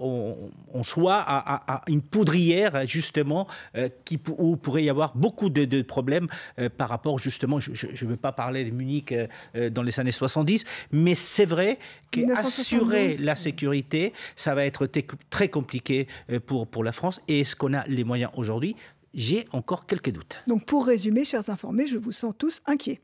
à une poudrière justement, où pourrait y avoir beaucoup de problèmes par rapport justement, je ne veux pas parler de Munich dans les années 70, mais c'est vrai qu'assurer la sécurité, ça va être très compliqué pour la France. Et est-ce qu'on a les moyens aujourd'hui? J'ai encore quelques doutes. Donc pour résumer, chers informés, je vous sens tous inquiets.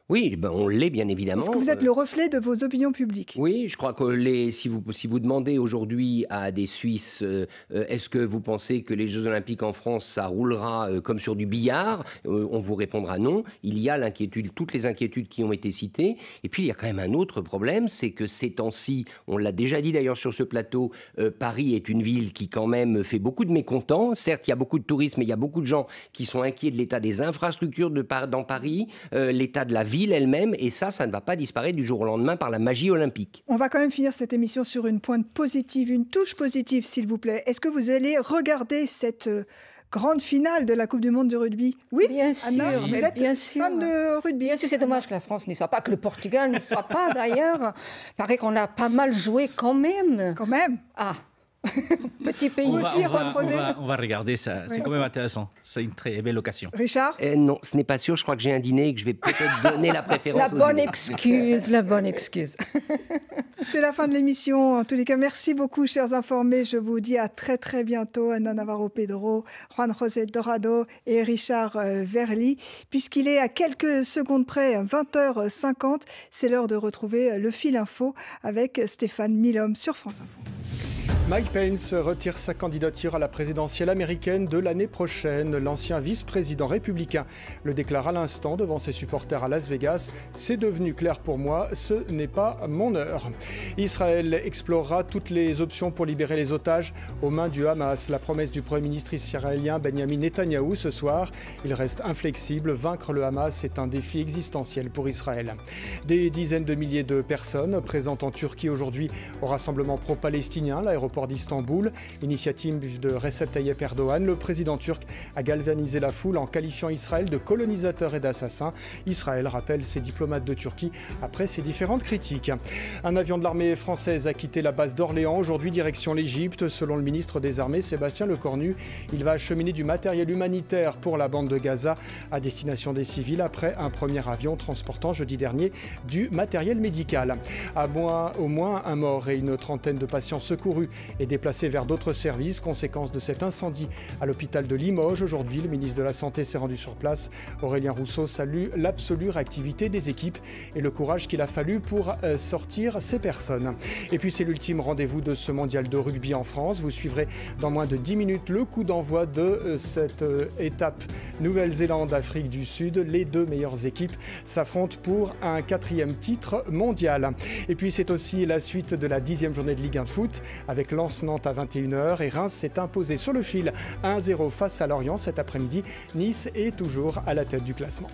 Oui, on l'est bien évidemment. Est-ce que vous êtes le reflet de vos opinions publiques? Oui, je crois que si vous demandez aujourd'hui à des Suisses, est-ce que vous pensez que les Jeux Olympiques en France, ça roulera comme sur du billard? On vous répondra non. Il y a l'inquiétude, toutes les inquiétudes qui ont été citées. Et puis il y a quand même un autre problème, c'est que ces temps-ci, on l'a déjà dit d'ailleurs sur ce plateau, Paris est une ville qui quand même fait beaucoup de mécontents. Certes, il y a beaucoup de tourisme, mais il y a beaucoup de gens qui sont inquiets de l'état des infrastructures dans Paris, l'état de la ville elle-même, et ça ne va pas disparaître du jour au lendemain par la magie olympique. On va quand même finir cette émission sur une pointe positive, une touche positive, s'il vous plaît. Est-ce que vous allez regarder cette grande finale de la Coupe du Monde de rugby? Oui, bien sûr. Anna, vous êtes fan de rugby? Bien sûr, c'est dommage que la France n'y soit pas, que le Portugal n'y soit pas d'ailleurs. Il paraît qu'on a pas mal joué quand même. Quand même? Ah. Petit pays aussi, Juan Rosé. On va regarder ça, c'est quand même intéressant. C'est une très belle occasion. Richard? Non, ce n'est pas sûr. Je crois que j'ai un dîner et que je vais peut-être donner la préférence. La bonne excuse. C'est la fin de l'émission. En tous les cas, merci beaucoup, chers informés. Je vous dis à très très bientôt. Ana Navarro Pedro, Juan José Dorado et Richard Verly. Puisqu'il est à quelques secondes près, 20h50, c'est l'heure de retrouver le fil info avec Stéphane Milhomme sur France Info. Mike Pence retire sa candidature à la présidentielle américaine de l'année prochaine. L'ancien vice-président républicain le déclare à l'instant devant ses supporters à Las Vegas. C'est devenu clair pour moi, ce n'est pas mon heure. Israël explorera toutes les options pour libérer les otages aux mains du Hamas. La promesse du Premier ministre israélien Benyamin Netanyahou ce soir. Il reste inflexible. Vaincre le Hamas est un défi existentiel pour Israël. Des dizaines de milliers de personnes présentes en Turquie aujourd'hui au rassemblement pro-palestinien, l'aéroport d'Istanbul. Initiative de Recep Tayyip Erdogan, le président turc a galvanisé la foule en qualifiant Israël de colonisateur et d'assassin. Israël rappelle ses diplomates de Turquie après ses différentes critiques. Un avion de l'armée française a quitté la base d'Orléans, aujourd'hui direction l'Égypte. Selon le ministre des Armées, Sébastien Lecornu, il va acheminer du matériel humanitaire pour la bande de Gaza à destination des civils après un premier avion transportant jeudi dernier du matériel médical. Au moins un mort et une trentaine de patients secourus et déplacé vers d'autres services. Conséquence de cet incendie à l'hôpital de Limoges. Aujourd'hui, le ministre de la Santé s'est rendu sur place. Aurélien Rousseau salue l'absolue réactivité des équipes et le courage qu'il a fallu pour sortir ces personnes. Et puis c'est l'ultime rendez-vous de ce mondial de rugby en France. Vous suivrez dans moins de 10 minutes le coup d'envoi de cette étape Nouvelle-Zélande-Afrique du Sud. Les deux meilleures équipes s'affrontent pour un 4e titre mondial. Et puis c'est aussi la suite de la 10e journée de Ligue 1 de foot avec Lens-Nantes à 21h et Reims s'est imposé sur le fil 1-0 face à Lorient cet après-midi. Nice est toujours à la tête du classement.